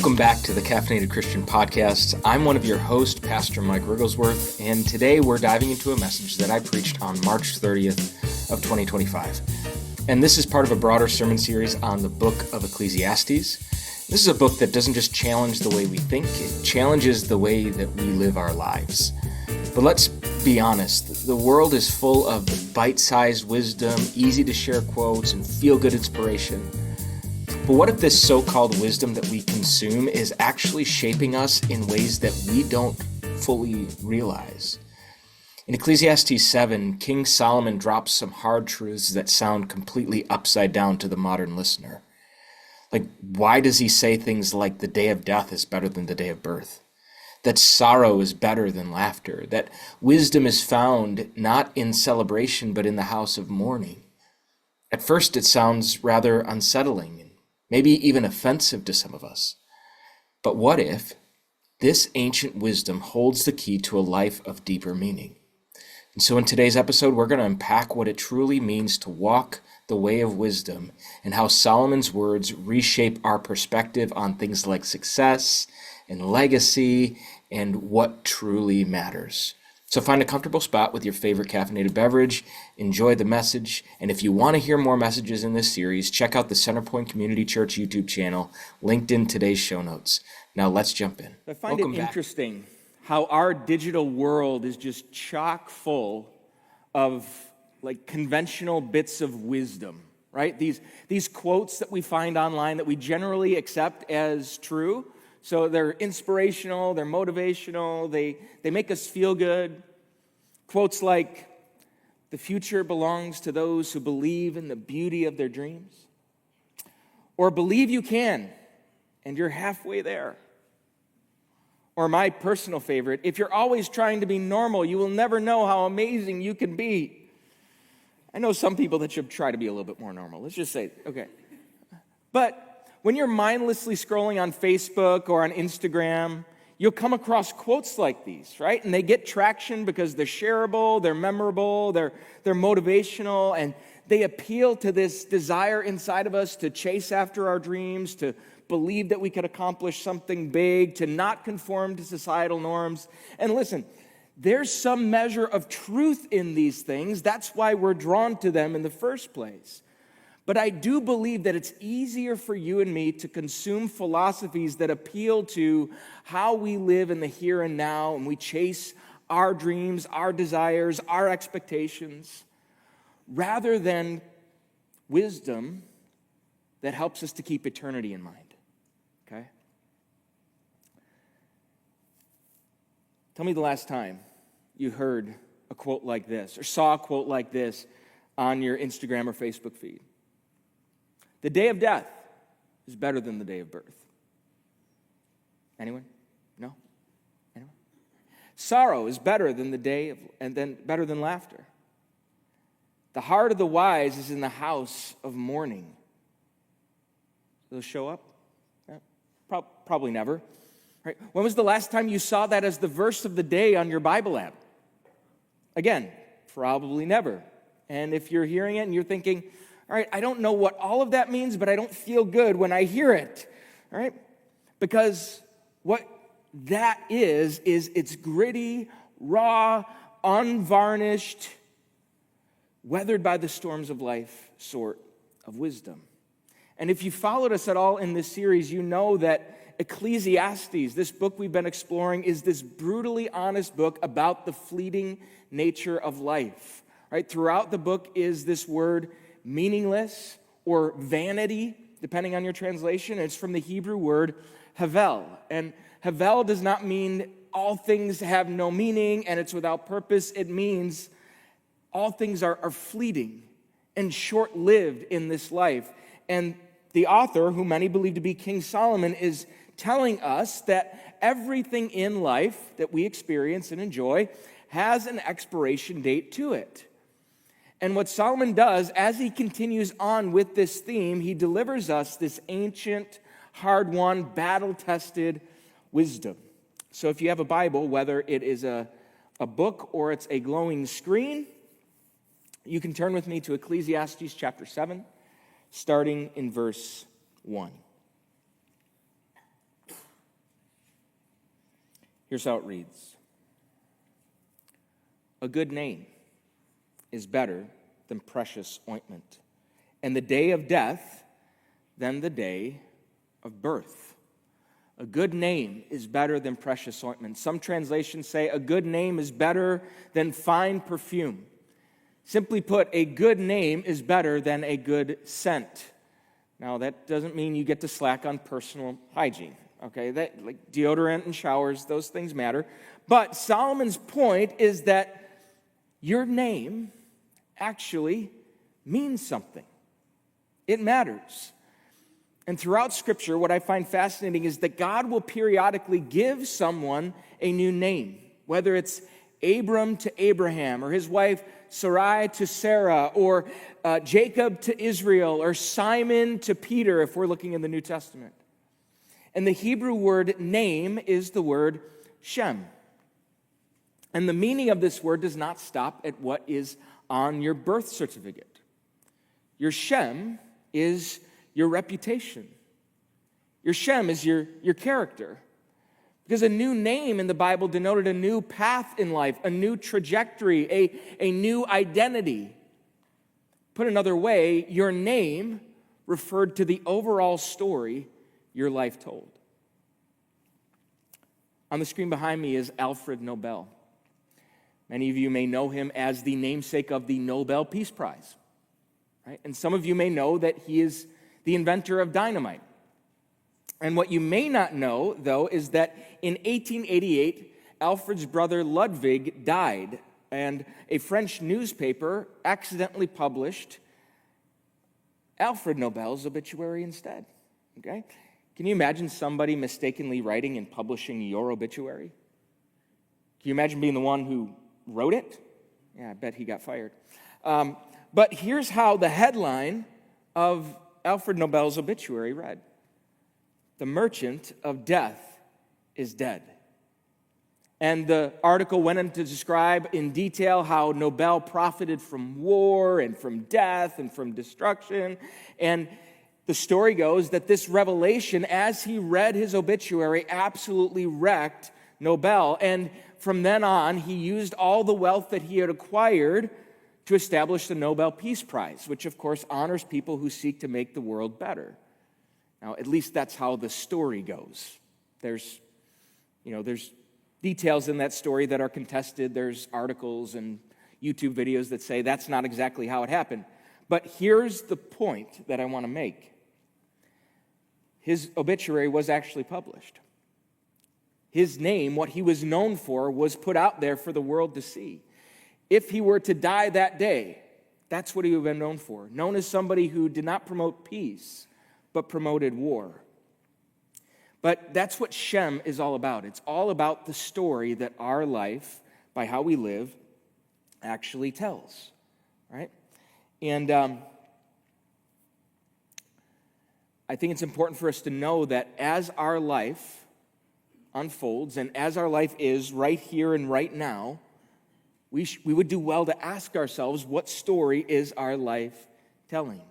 Welcome back to the Caffeinated Christian Podcast. I'm one of your hosts, Pastor Mike Wrigglesworth, and today we're diving into a message that I preached on March 30th of 2025. And this is part of a broader sermon series on the book of Ecclesiastes. This is a book that doesn't just challenge the way we think, it challenges the way that we live our lives. But let's be honest, the world is full of bite-sized wisdom, easy-to-share quotes, and feel-good inspiration. But what if this so-called wisdom that we consume is actually shaping us in ways that we don't fully realize? In Ecclesiastes 7, King Solomon drops some hard truths that sound completely upside down to the modern listener. Like, why does he say things like the day of death is better than the day of birth? That sorrow is better than laughter? That wisdom is found not in celebration but in the house of mourning? At first it sounds rather unsettling, maybe even offensive to some of us. But what if this ancient wisdom holds the key to a life of deeper meaning? And so in today's episode, we're going to unpack what it truly means to walk the way of wisdom and how Solomon's words reshape our perspective on things like success and legacy and what truly matters. So find a comfortable spot with your favorite caffeinated beverage, enjoy the message, and if you want to hear more messages in this series, check out the Centerpoint Community Church YouTube channel, linked in today's show notes. Now let's jump in. I find it interesting how our digital world is just chock full of like conventional bits of wisdom, right? These quotes that we find online that we generally accept as true. So they're inspirational, they're motivational, they make us feel good. Quotes like, "The future belongs to those who believe in the beauty of their dreams." Or, "Believe you can, and you're halfway there." Or my personal favorite, "If you're always trying to be normal, you will never know how amazing you can be." I know some people that should try to be a little bit more normal. Let's just say, okay. But when you're mindlessly scrolling on Facebook or on Instagram, you'll come across quotes like these, right? And they get traction because they're shareable, they're memorable, they're motivational, and they appeal to this desire inside of us to chase after our dreams, to believe that we could accomplish something big, to not conform to societal norms. And listen, there's some measure of truth in these things. That's why we're drawn to them in the first place. But I do believe that it's easier for you and me to consume philosophies that appeal to how we live in the here and now, and we chase our dreams, our desires, our expectations, rather than wisdom that helps us to keep eternity in mind. Okay? Tell me the last time you heard a quote like this or saw a quote like this on your Instagram or Facebook feed. The day of death is better than the day of birth. Anyone? No? Anyone? Sorrow is better than better than laughter. The heart of the wise is in the house of mourning. They'll show up? Yeah, probably never. Right? When was the last time you saw that as the verse of the day on your Bible app? Again, probably never. And if you're hearing it and you're thinking, all right, I don't know what all of that means, but I don't feel good when I hear it, all right? Because what that is it's gritty, raw, unvarnished, weathered by the storms of life sort of wisdom. And if you followed us at all in this series, you know that Ecclesiastes, this book we've been exploring, is this brutally honest book about the fleeting nature of life, right? Throughout the book is this word meaningless or vanity, depending on your translation. It's from the Hebrew word havel. And havel does not mean all things have no meaning and it's without purpose. It means all things are fleeting and short-lived in this life. And the author, who many believe to be King Solomon, is telling us that everything in life that we experience and enjoy has an expiration date to it. And what Solomon does, as he continues on with this theme, he delivers us this ancient, hard-won, battle-tested wisdom. So if you have a Bible, whether it is a book or it's a glowing screen, you can turn with me to Ecclesiastes chapter 7, starting in verse 1. Here's how it reads. A good name is better than precious ointment, and the day of death than the day of birth. A good name is better than precious ointment. Some translations say a good name is better than fine perfume. Simply put, a good name is better than a good scent. Now, that doesn't mean you get to slack on personal hygiene, okay? That, like deodorant and showers, those things matter. But Solomon's point is that your name actually means something. It matters. And throughout Scripture, what I find fascinating is that God will periodically give someone a new name, whether it's Abram to Abraham, or his wife Sarai to Sarah, or Jacob to Israel, or Simon to Peter, if we're looking in the New Testament. And the Hebrew word name is the word Shem. And the meaning of this word does not stop at what is on your birth certificate. Your Shem is your reputation. Your Shem is your character. Because a new name in the Bible denoted a new path in life, a new trajectory, a new identity. Put another way, your name referred to the overall story your life told. On the screen behind me is Alfred Nobel. Many of you may know him as the namesake of the Nobel Peace Prize. Right? And some of you may know that he is the inventor of dynamite. And what you may not know, though, is that in 1888, Alfred's brother Ludwig died, and a French newspaper accidentally published Alfred Nobel's obituary instead. Okay? Can you imagine somebody mistakenly writing and publishing your obituary? Can you imagine being the one who wrote it? Yeah, I bet he got fired. But here's how the headline of Alfred Nobel's obituary read. The merchant of death is dead. And the article went on to describe in detail how Nobel profited from war and from death and from destruction. And the story goes that this revelation, as he read his obituary, absolutely wrecked Nobel. And from then on, he used all the wealth that he had acquired to establish the Nobel Peace Prize, which of course honors people who seek to make the world better. Now, at least that's how the story goes. There's details in that story that are contested. There's articles and YouTube videos that say that's not exactly how it happened. But here's the point that I want to make. His obituary was actually published. His name, what he was known for, was put out there for the world to see. If he were to die that day, that's what he would have been known for. Known as somebody who did not promote peace, but promoted war. But that's what Shem is all about. It's all about the story that our life, by how we live, actually tells. Right? And I think it's important for us to know that as our life unfolds, and as our life is right here and right now, we would do well to ask ourselves, what story is our life telling?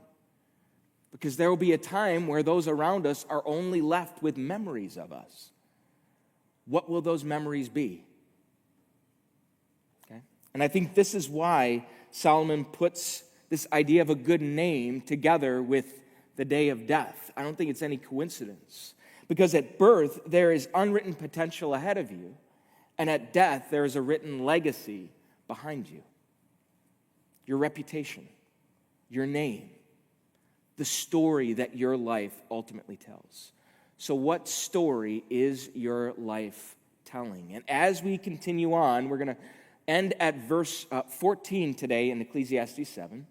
Because there will be a time where those around us are only left with memories of us. What will those memories be? Okay? And I think this is why Solomon puts this idea of a good name together with the day of death. I don't think it's any coincidence. Because at birth, there is unwritten potential ahead of you, and at death, there is a written legacy behind you. Your reputation, your name, the story that your life ultimately tells. So what story is your life telling? And as we continue on, we're going to end at verse 14 today in Ecclesiastes 7.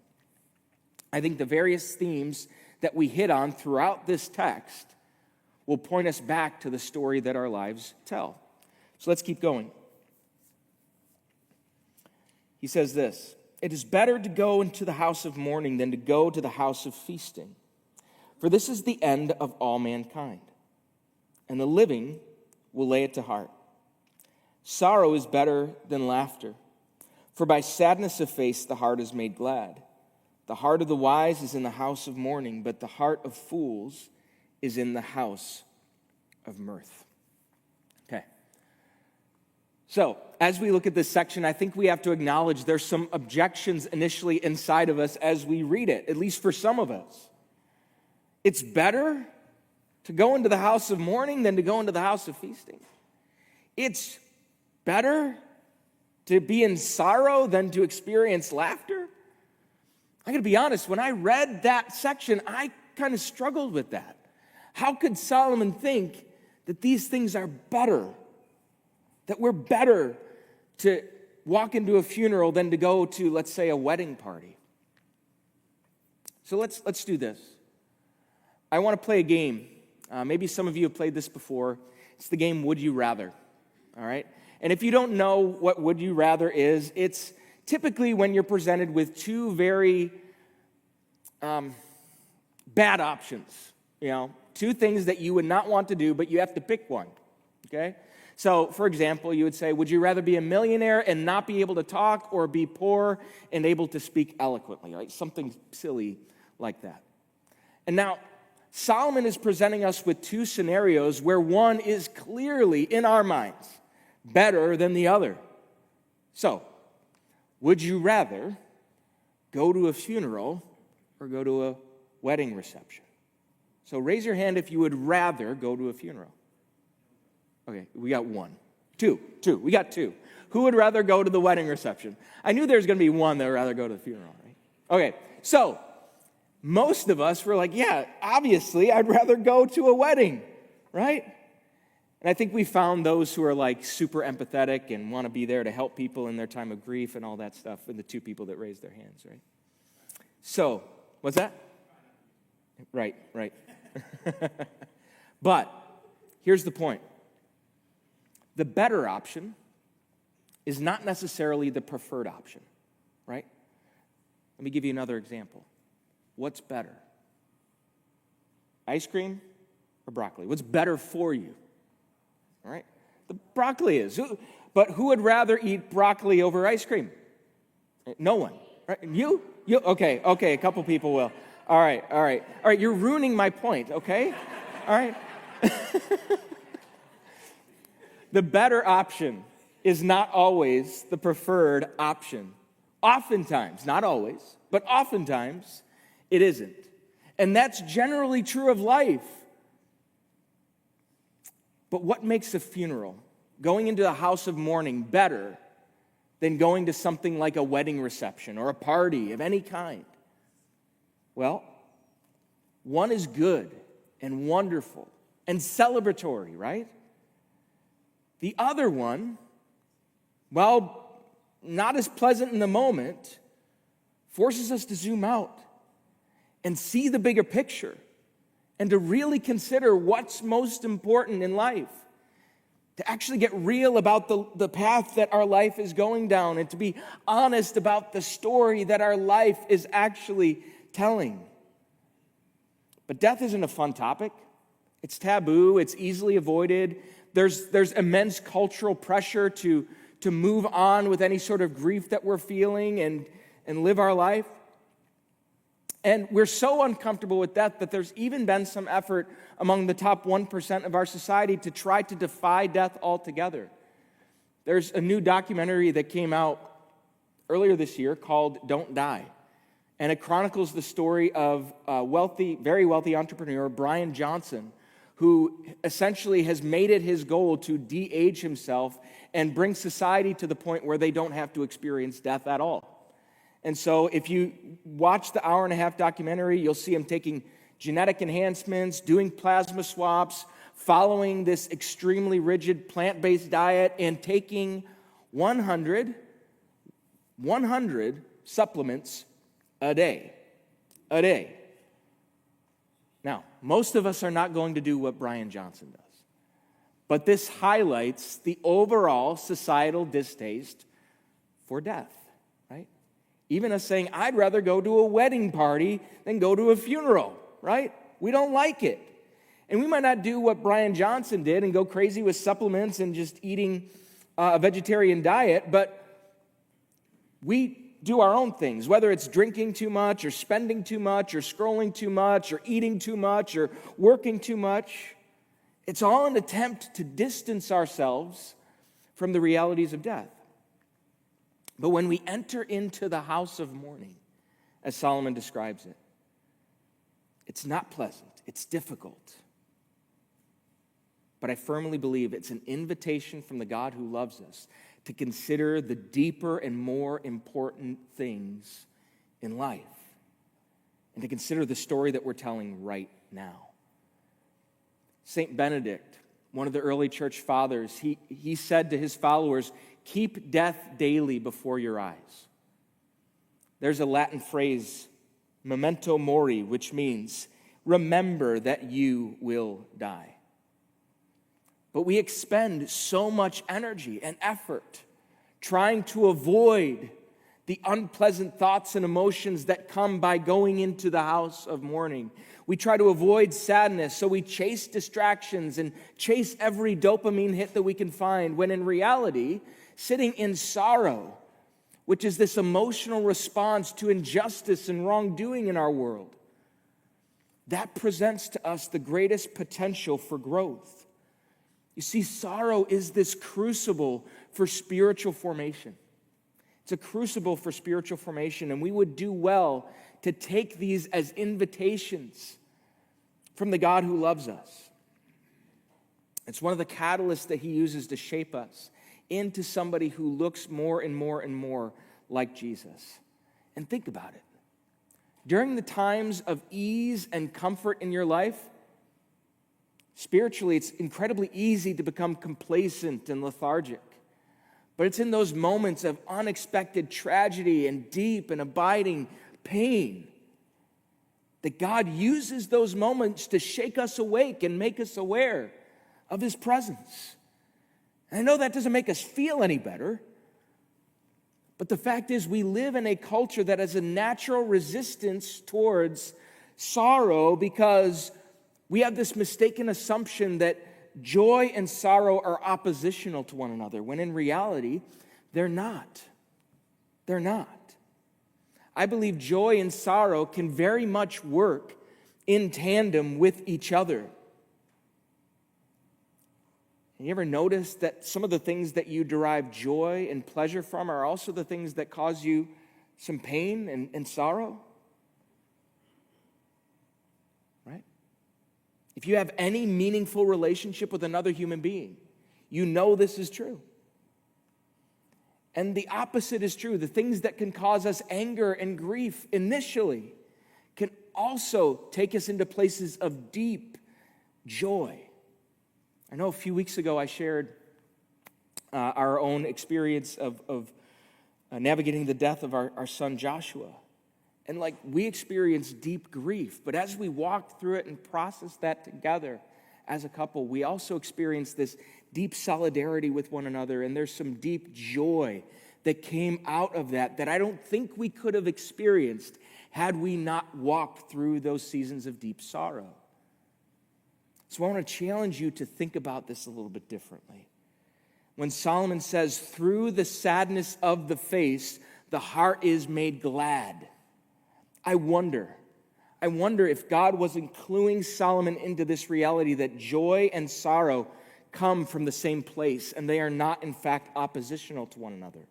I think the various themes that we hit on throughout this text will point us back to the story that our lives tell. So let's keep going. He says this, "It is better to go into the house of mourning than to go to the house of feasting. For this is the end of all mankind, and the living will lay it to heart. Sorrow is better than laughter, for by sadness of face the heart is made glad. The heart of the wise is in the house of mourning, but the heart of fools is in the house of mirth." Okay. So, as we look at this section, I think we have to acknowledge there's some objections initially inside of us as we read it, at least for some of us. It's better to go into the house of mourning than to go into the house of feasting. It's better to be in sorrow than to experience laughter. I gotta be honest, when I read that section, I kind of struggled with that. How could Solomon think that these things are better? That we're better to walk into a funeral than to go to, let's say, a wedding party. So let's do this. I want to play a game. Maybe some of you have played this before. It's the game Would You Rather, all right? And if you don't know what Would You Rather is, it's typically when you're presented with two very bad options, two things that you would not want to do, but you have to pick one, okay? So, for example, you would say, would you rather be a millionaire and not be able to talk, or be poor and able to speak eloquently? Like something silly like that. And now, Solomon is presenting us with two scenarios where one is clearly, in our minds, better than the other. So, would you rather go to a funeral or go to a wedding reception? So raise your hand if you would rather go to a funeral. Okay, we got one. Two. We got two. Who would rather go to the wedding reception? I knew there was going to be one that would rather go to the funeral, right? Okay, so most of us were like, yeah, obviously, I'd rather go to a wedding, right? And I think we found those who are like super empathetic and want to be there to help people in their time of grief and all that stuff, and the two people that raised their hands, right? So, what's that? Right. But here's the point. The better option is not necessarily the preferred option, right? Let me give you another example. What's better? Ice cream or broccoli? What's better for you? All right? The broccoli is. But who would rather eat broccoli over ice cream? No one. Right? You? Okay, a couple people will. All right, you're ruining my point, okay? All right. The better option is not always the preferred option. Oftentimes, not always, but oftentimes, it isn't. And that's generally true of life. But what makes a funeral, going into a house of mourning, better than going to something like a wedding reception or a party of any kind? Well, one is good and wonderful and celebratory, right? The other one, while not as pleasant in the moment, forces us to zoom out and see the bigger picture and to really consider what's most important in life, to actually get real about the path that our life is going down, and to be honest about the story that our life is actually telling. But death isn't a fun topic. It's taboo. It's easily avoided. There's immense cultural pressure to move on with any sort of grief that we're feeling and live our life. And we're so uncomfortable with death that there's even been some effort among the top 1% of our society to try to defy death altogether. There's a new documentary that came out earlier this year called Don't Die. And it chronicles the story of a very wealthy entrepreneur, Brian Johnson, who essentially has made it his goal to de-age himself and bring society to the point where they don't have to experience death at all. And so if you watch the hour-and-a-half documentary, you'll see him taking genetic enhancements, doing plasma swaps, following this extremely rigid plant-based diet, and taking 100 supplements a day. Now, most of us are not going to do what Brian Johnson does. But this highlights the overall societal distaste for death, right? Even us saying, I'd rather go to a wedding party than go to a funeral, right? We don't like it. And we might not do what Brian Johnson did and go crazy with supplements and just eating a vegetarian diet, but we do our own things, whether it's drinking too much or spending too much or scrolling too much or eating too much or working too much. It's all an attempt to distance ourselves from the realities of death. But when we enter into the house of mourning, as Solomon describes it, it's not pleasant, it's difficult. But I firmly believe it's an invitation from the God who loves us to consider the deeper and more important things in life, and to consider the story that we're telling right now. St. Benedict, one of the early church fathers, he said to his followers, "Keep death daily before your eyes." There's a Latin phrase, memento mori, which means remember that you will die. But we expend so much energy and effort trying to avoid the unpleasant thoughts and emotions that come by going into the house of mourning. We try to avoid sadness, so we chase distractions and chase every dopamine hit that we can find, when in reality, sitting in sorrow, which is this emotional response to injustice and wrongdoing in our world, that presents to us the greatest potential for growth. You see, sorrow is this crucible for spiritual formation. It's a crucible for spiritual formation, and we would do well to take these as invitations from the God who loves us. It's one of the catalysts that he uses to shape us into somebody who looks more and more and more like Jesus. And think about it. During the times of ease and comfort in your life, spiritually, it's incredibly easy to become complacent and lethargic. But it's in those moments of unexpected tragedy and deep and abiding pain that God uses those moments to shake us awake and make us aware of his presence. And I know that doesn't make us feel any better, but the fact is we live in a culture that has a natural resistance towards sorrow because we have this mistaken assumption that joy and sorrow are oppositional to one another, when in reality, they're not. They're not. I believe joy and sorrow can very much work in tandem with each other. Have you ever noticed that some of the things that you derive joy and pleasure from are also the things that cause you some pain and sorrow? Right? If you have any meaningful relationship with another human being, you know this is true. And the opposite is true. The things that can cause us anger and grief initially can also take us into places of deep joy. I know a few weeks ago I shared our own experience of navigating the death of our son Joshua. And we experienced deep grief, but as we walked through it and processed that together as a couple, we also experienced this deep solidarity with one another, and there's some deep joy that came out of that I don't think we could have experienced had we not walked through those seasons of deep sorrow. So I want to challenge you to think about this a little bit differently. When Solomon says, through the sadness of the face, the heart is made glad. I wonder if God wasn't cluing Solomon into this reality that joy and sorrow come from the same place, and they are not, in fact, oppositional to one another.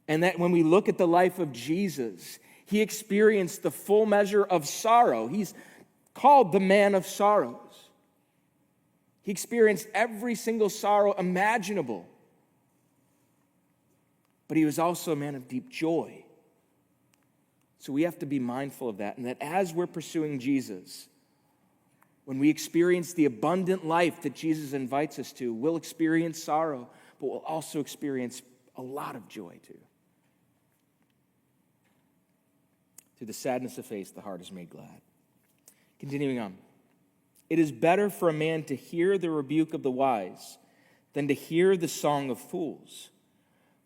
And that when we look at the life of Jesus, he experienced the full measure of sorrow. He's called the man of sorrows. He experienced every single sorrow imaginable. But he was also a man of deep joy. So we have to be mindful of that, and that as we're pursuing Jesus, when we experience the abundant life that Jesus invites us to, we'll experience sorrow, but we'll also experience a lot of joy too. Through the sadness of face, the heart is made glad. Continuing on. It is better for a man to hear the rebuke of the wise than to hear the song of fools.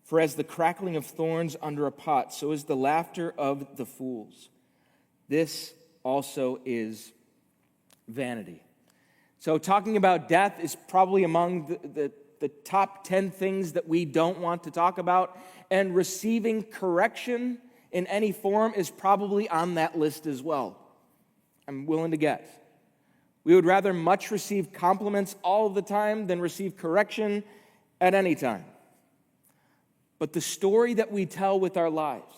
For as the crackling of thorns under a pot, so is the laughter of the fools. This also is vanity. So talking about death is probably among the top 10 things that we don't want to talk about. And receiving correction in any form is probably on that list as well. I'm willing to guess. We would rather much receive compliments all of the time than receive correction at any time. But the story that we tell with our lives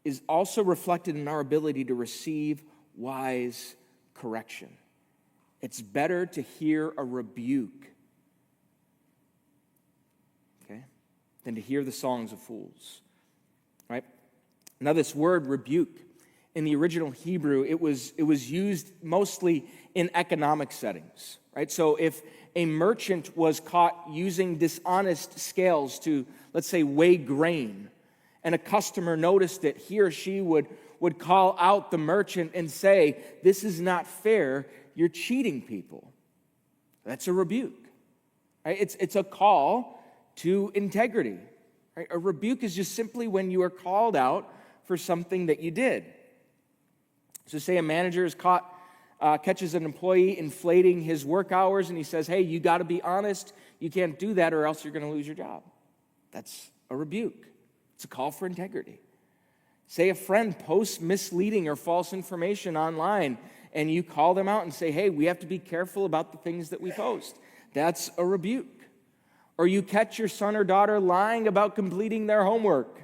is also reflected in our ability to receive wise correction. It's better to hear a rebuke, okay, than to hear the songs of fools, right? Now, this word rebuke, in the original Hebrew, it was used mostly in economic settings, right? So if a merchant was caught using dishonest scales to, let's say, weigh grain, and a customer noticed it, he or she would call out the merchant and say, "This is not fair, you're cheating people." That's a rebuke, right? It's a call to integrity, right? A rebuke is just simply when you are called out for something that you did. So say a manager is catches an employee inflating his work hours, and he says, "Hey, you got to be honest. You can't do that or else you're going to lose your job." That's a rebuke. It's a call for integrity. Say a friend posts misleading or false information online, and you call them out and say, "Hey, we have to be careful about the things that we post." That's a rebuke. Or you catch your son or daughter lying about completing their homework,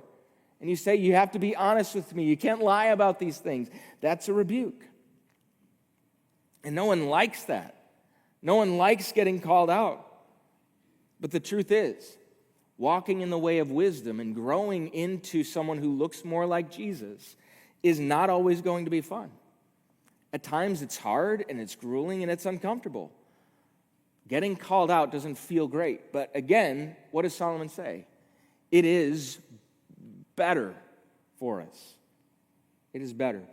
and you say, "You have to be honest with me. You can't lie about these things." That's a rebuke. And no one likes that. No one likes getting called out. But the truth is, walking in the way of wisdom and growing into someone who looks more like Jesus is not always going to be fun. At times it's hard and it's grueling and it's uncomfortable. Getting called out doesn't feel great. But again, what does Solomon say? It is better for us. It is better.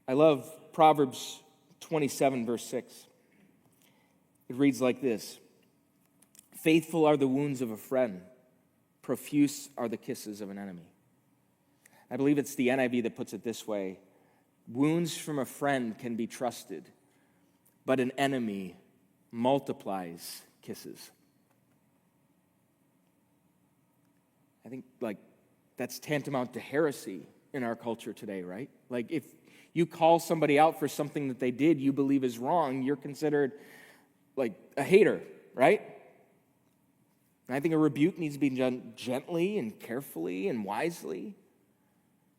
I love Proverbs 27, verse 6. It reads like this: "Faithful are the wounds of a friend, profuse are the kisses of an enemy." I believe it's the NIV that puts it this way: wounds from a friend can be trusted, but an enemy multiplies kisses. I think that's tantamount to heresy in our culture today, right? Like if you call somebody out for something that they did you believe is wrong, you're considered like a hater, right? And I think a rebuke needs to be done gently and carefully and wisely.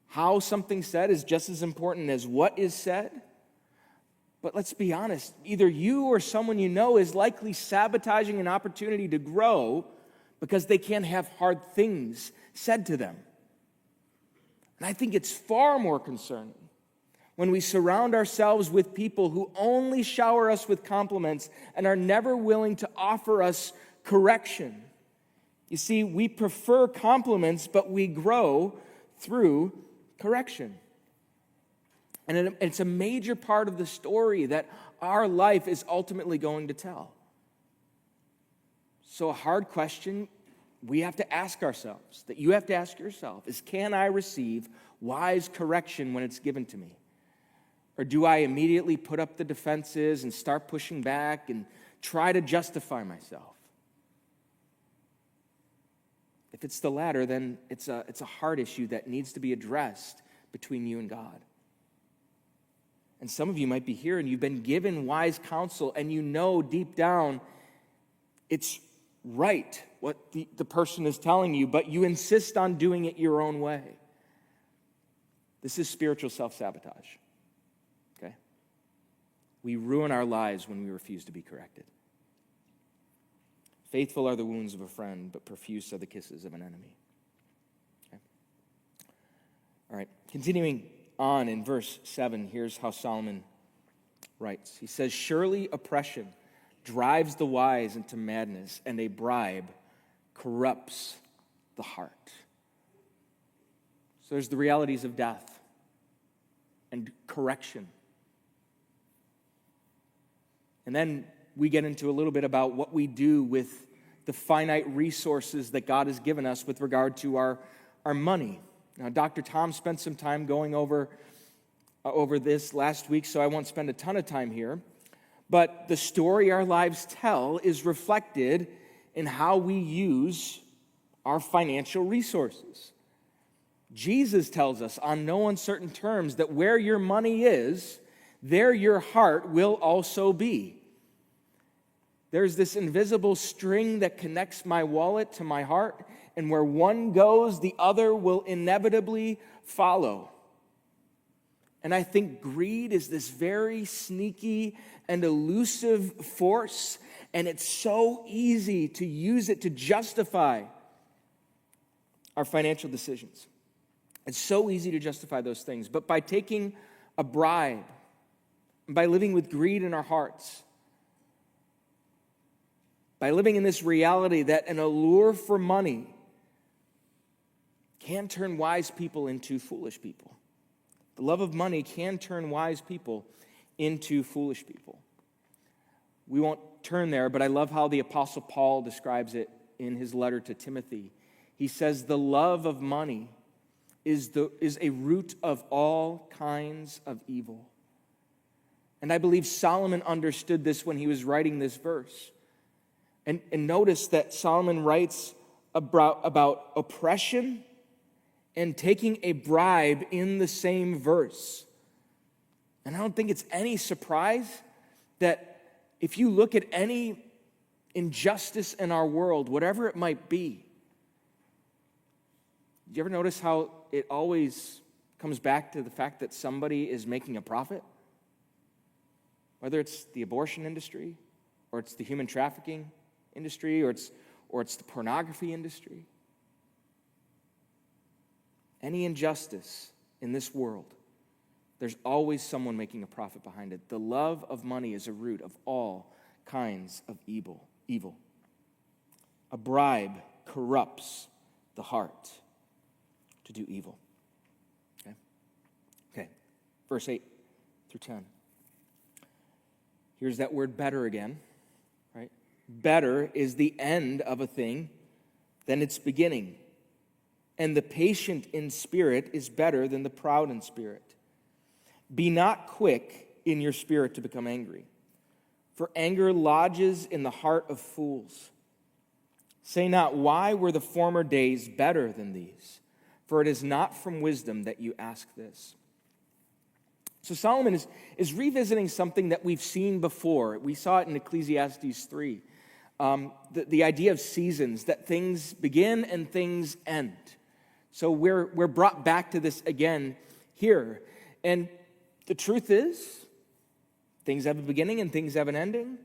How something's said is just as important as what is said. But let's be honest, either you or someone you know is likely sabotaging an opportunity to grow because they can't have hard things said to them. And I think it's far more concerning when we surround ourselves with people who only shower us with compliments and are never willing to offer us correction. You see, we prefer compliments, but we grow through correction. And it's a major part of the story that our life is ultimately going to tell. So a hard question we have to ask ourselves, that you have to ask yourself, is can I receive wise correction when it's given to me? Or do I immediately put up the defenses and start pushing back and try to justify myself? If it's the latter, then it's a heart issue that needs to be addressed between you and God. And some of you might be here and you've been given wise counsel and you know deep down it's right what the person is telling you, but you insist on doing it your own way. This is spiritual self-sabotage. Okay? We ruin our lives when we refuse to be corrected. Faithful are the wounds of a friend, but profuse are the kisses of an enemy. Okay? All right, continuing on in verse 7, here's how Solomon writes. He says, "Surely oppression drives the wise into madness, and a bribe corrupts the heart." So there's the realities of death and correction. And then we get into a little bit about what we do with the finite resources that God has given us with regard to our money. Now, Dr. Tom spent some time going over this last week, so I won't spend a ton of time here. But the story our lives tell is reflected in how we use our financial resources. Jesus tells us on no uncertain terms that where your money is, there your heart will also be. There's this invisible string that connects my wallet to my heart, and where one goes, the other will inevitably follow. And I think greed is this very sneaky and elusive force, and it's so easy to use it to justify our financial decisions. It's so easy to justify those things. But by taking a bribe, by living with greed in our hearts, by living in this reality that an allure for money can turn wise people into foolish people. The love of money can turn wise people into foolish people. We won't turn there, but I love how the Apostle Paul describes it in his letter to Timothy. He says, the love of money is a root of all kinds of evil. And I believe Solomon understood this when he was writing this verse. And notice that Solomon writes about oppression and taking a bribe in the same verse. And I don't think it's any surprise that if you look at any injustice in our world, whatever it might be, do you ever notice how it always comes back to the fact that somebody is making a profit? Whether it's the abortion industry, or it's the human trafficking industry, or it's the pornography industry. Any injustice in this world, there's always someone making a profit behind it. The love of money is a root of all kinds of evil. A bribe corrupts the heart to do evil. Okay. Verse 8 through 10. Here's that word better again, right? Better is the end of a thing than its beginning. And the patient in spirit is better than the proud in spirit. Be not quick in your spirit to become angry, for anger lodges in the heart of fools. Say not, why were the former days better than these? For it is not from wisdom that you ask this. So Solomon is revisiting something that we've seen before. We saw it in Ecclesiastes 3. The idea of seasons, that things begin and things end. So we're brought back to this again here. And the truth is, things have a beginning and things have an ending.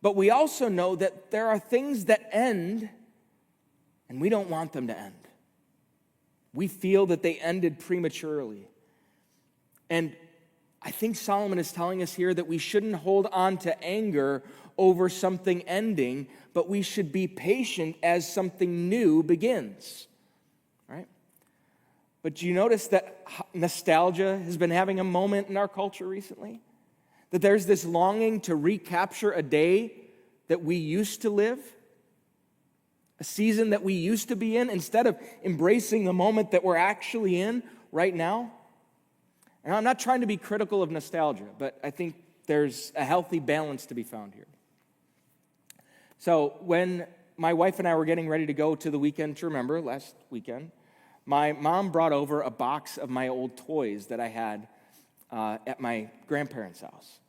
But we also know that there are things that end, and we don't want them to end. We feel that they ended prematurely. And I think Solomon is telling us here that we shouldn't hold on to anger over something ending, but we should be patient as something new begins, right? But do you notice that nostalgia has been having a moment in our culture recently? That there's this longing to recapture a day that we used to live, a season that we used to be in, instead of embracing the moment that we're actually in right now. And I'm not trying to be critical of nostalgia, but I think there's a healthy balance to be found here. So when my wife and I were getting ready to go to the weekend to remember, last weekend, my mom brought over a box of my old toys that I had at my grandparents' house.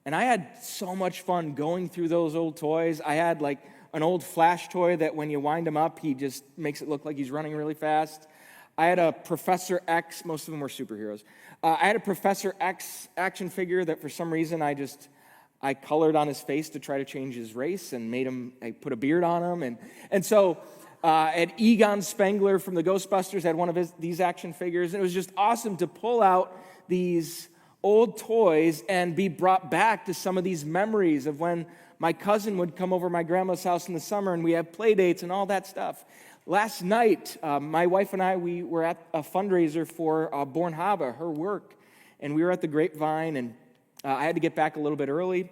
And I had so much fun going through those old toys. I had like an old Flash toy that when you wind him up, he just makes it look like he's running really fast. I had a Professor X, most of them were superheroes. I had a Professor X action figure that for some reason I colored on his face to try to change his race and I put a beard on him. And so I had Egon Spengler from the Ghostbusters, had one of these action figures. And it was just awesome to pull out these old toys and be brought back to some of these memories of when my cousin would come over my grandma's house in the summer and we had play dates and all that stuff. Last night, my wife and I, we were at a fundraiser for Bornhava, her work, and we were at the Grapevine, and I had to get back a little bit early,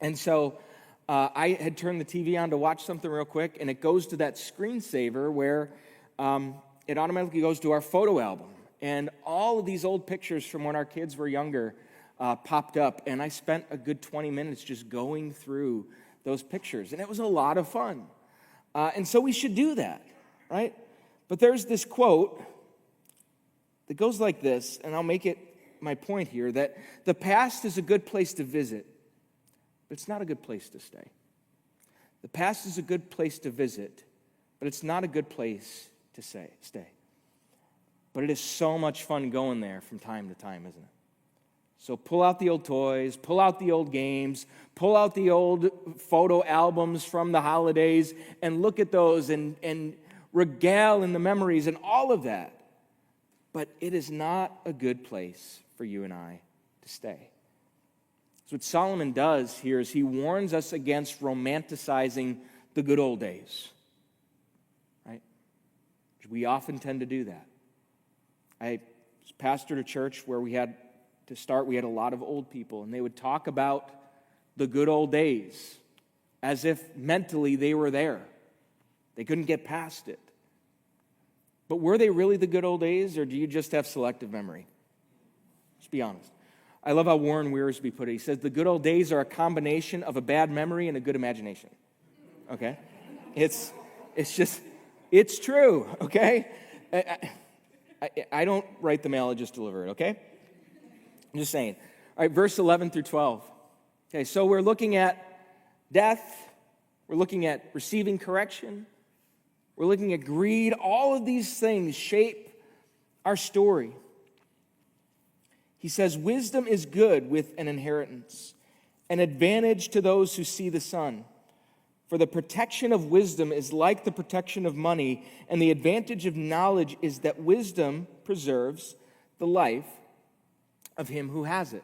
and so I had turned the TV on to watch something real quick, and it goes to that screensaver where it automatically goes to our photo album, and all of these old pictures from when our kids were younger popped up, and I spent a good 20 minutes just going through those pictures, and it was a lot of fun. And so we should do that, right? But there's this quote that goes like this, and I'll make it my point here, that the past is a good place to visit, but it's not a good place to stay. The past is a good place to visit, but it's not a good place to stay. But it is so much fun going there from time to time, isn't it? So pull out the old toys, pull out the old games, pull out the old photo albums from the holidays, and look at those and regale in the memories and all of that. But it is not a good place for you and I to stay. So what Solomon does here is he warns us against romanticizing the good old days. Right? We often tend to do that. I pastored a church where we had a lot of old people, and they would talk about the good old days as if mentally they were there. They couldn't get past it. But were they really the good old days, or do you just have selective memory? Let's be honest. I love how Warren Wiersbe put it. He says, the good old days are a combination of a bad memory and a good imagination. Okay? It's true, okay? I don't write the mail, I just deliver it, okay? I'm just saying. All right, verse 11 through 12. Okay, so we're looking at death. We're looking at receiving correction. We're looking at greed. All of these things shape our story. He says, wisdom is good with an inheritance, an advantage to those who see the sun. For the protection of wisdom is like the protection of money, and the advantage of knowledge is that wisdom preserves the life of him who has it.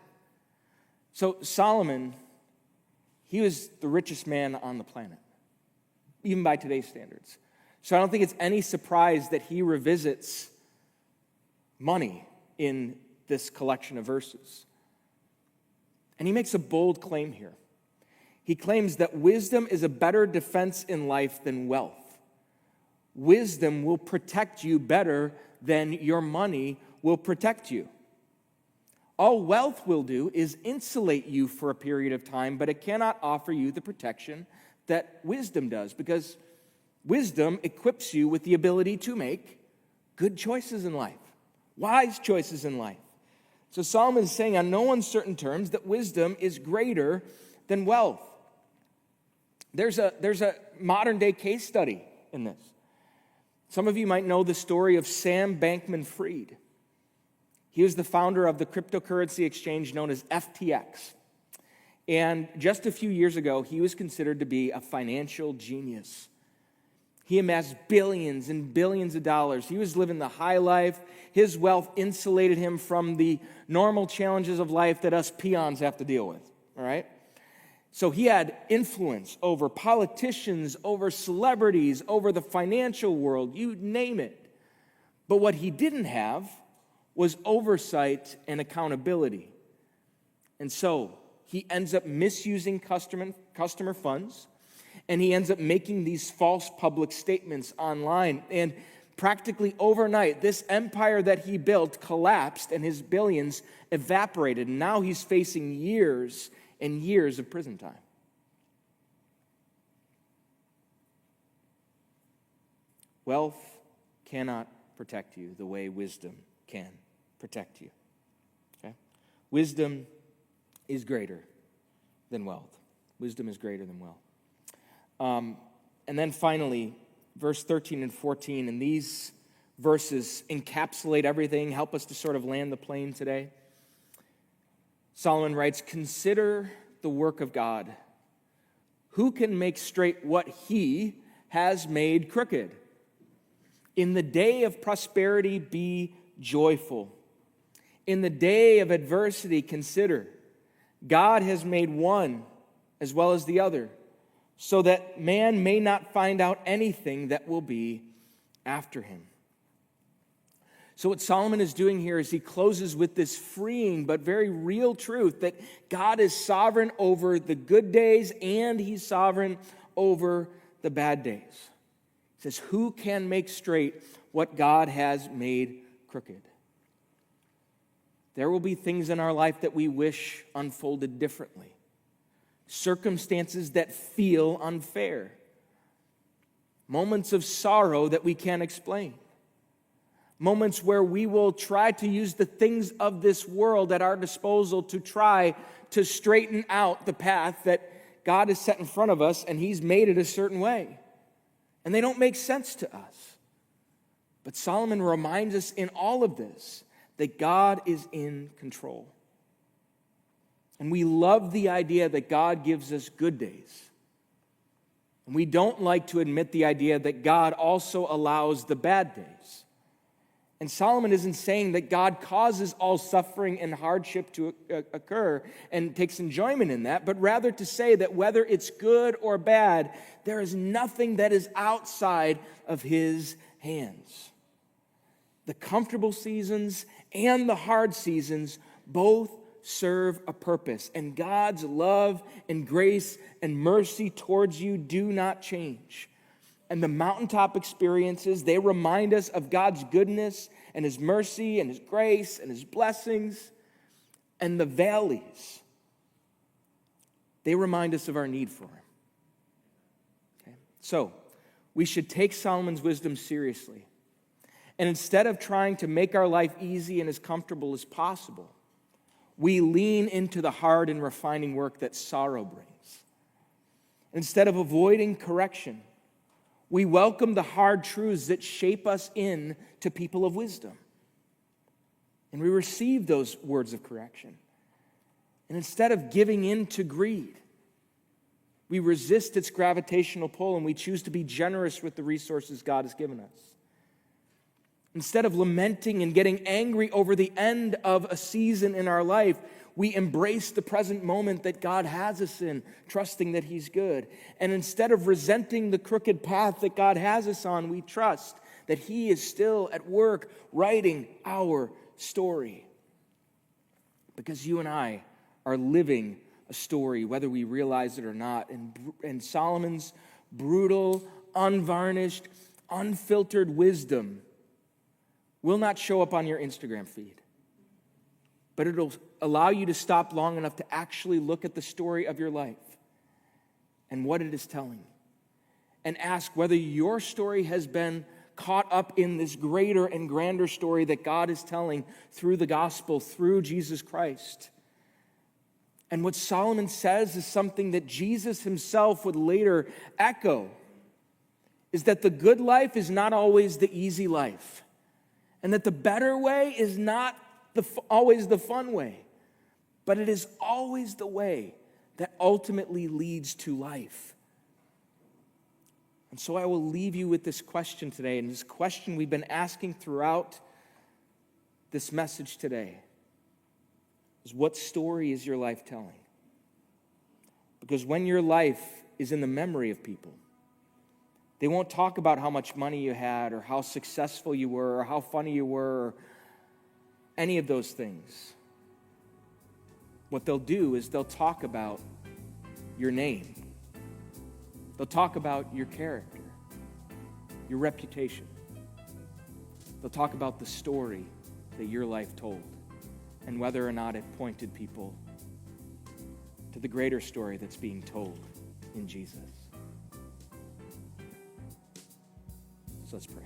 So Solomon, he was the richest man on the planet, even by today's standards. So I don't think it's any surprise that he revisits money in this collection of verses. And he makes a bold claim here. He claims that wisdom is a better defense in life than wealth. Wisdom will protect you better than your money will protect you. All wealth will do is insulate you for a period of time, but it cannot offer you the protection that wisdom does, because wisdom equips you with the ability to make good choices in life, wise choices in life. So Solomon is saying on no uncertain terms that wisdom is greater than wealth. There's a modern day case study in this. Some of you might know the story of Sam Bankman-Fried. He was the founder of the cryptocurrency exchange known as FTX. And just a few years ago, he was considered to be a financial genius. He amassed billions and billions of dollars. He was living the high life. His wealth insulated him from the normal challenges of life that us peons have to deal with, all right? So he had influence over politicians, over celebrities, over the financial world, you name it. But what he didn't have was oversight and accountability. And so he ends up misusing customer funds, and he ends up making these false public statements online. And practically overnight, this empire that he built collapsed and his billions evaporated. And now he's facing years and years of prison time. Wealth cannot protect you the way wisdom can protect you. Okay? Wisdom is greater than wealth. Wisdom is greater than wealth. And then finally, verse 13 and 14, and these verses encapsulate everything, help us to sort of land the plane today. Solomon writes, "Consider the work of God. Who can make straight what he has made crooked? In the day of prosperity, be joyful. In the day of adversity, consider. God has made one as well as the other, so that man may not find out anything that will be after him." So what Solomon is doing here is he closes with this freeing but very real truth that God is sovereign over the good days and he's sovereign over the bad days. He says, who can make straight what God has made crooked? There will be things in our life that we wish unfolded differently. Circumstances that feel unfair. Moments of sorrow that we can't explain. moments where we will try to use the things of this world at our disposal to try to straighten out the path that God has set in front of us, and He's made it a certain way. And they don't make sense to us. But Solomon reminds us in all of this that God is in control. And we love the idea that God gives us good days. And we don't like to admit the idea that God also allows the bad days. And Solomon isn't saying that God causes all suffering and hardship to occur and takes enjoyment in that, but rather to say that whether it's good or bad, there is nothing that is outside of His hands. The comfortable seasons and the hard seasons both serve a purpose, and God's love and grace and mercy towards you do not change. And the mountaintop experiences, they remind us of God's goodness and His mercy and His grace and His blessings. And the valleys, they remind us of our need for Him. Okay? So, we should take Solomon's wisdom seriously. And instead of trying to make our life easy and as comfortable as possible, we lean into the hard and refining work that sorrow brings. Instead of avoiding correction, we welcome the hard truths that shape us into people of wisdom. And we receive those words of correction. And instead of giving in to greed, we resist its gravitational pull and we choose to be generous with the resources God has given us. Instead of lamenting and getting angry over the end of a season in our life, we embrace the present moment that God has us in, trusting that He's good. And instead of resenting the crooked path that God has us on, we trust that He is still at work writing our story. Because you and I are living a story, whether we realize it or not. And Solomon's brutal, unvarnished, unfiltered wisdom will not show up on your Instagram feed. But it'll allow you to stop long enough to actually look at the story of your life and what it is telling. And ask whether your story has been caught up in this greater and grander story that God is telling through the gospel, through Jesus Christ. And what Solomon says is something that Jesus Himself would later echo, is that the good life is not always the easy life. And that the better way is not always the fun way, but it is always the way that ultimately leads to life. And so I will leave you with this question today, and this question we've been asking throughout this message today is, what story is your life telling? Because when your life is in the memory of people, they won't talk about how much money you had or how successful you were or how funny you were or any of those things. What they'll do is they'll talk about your name. They'll talk about your character, your reputation. They'll talk about the story that your life told and whether or not it pointed people to the greater story that's being told in Jesus. So let's pray.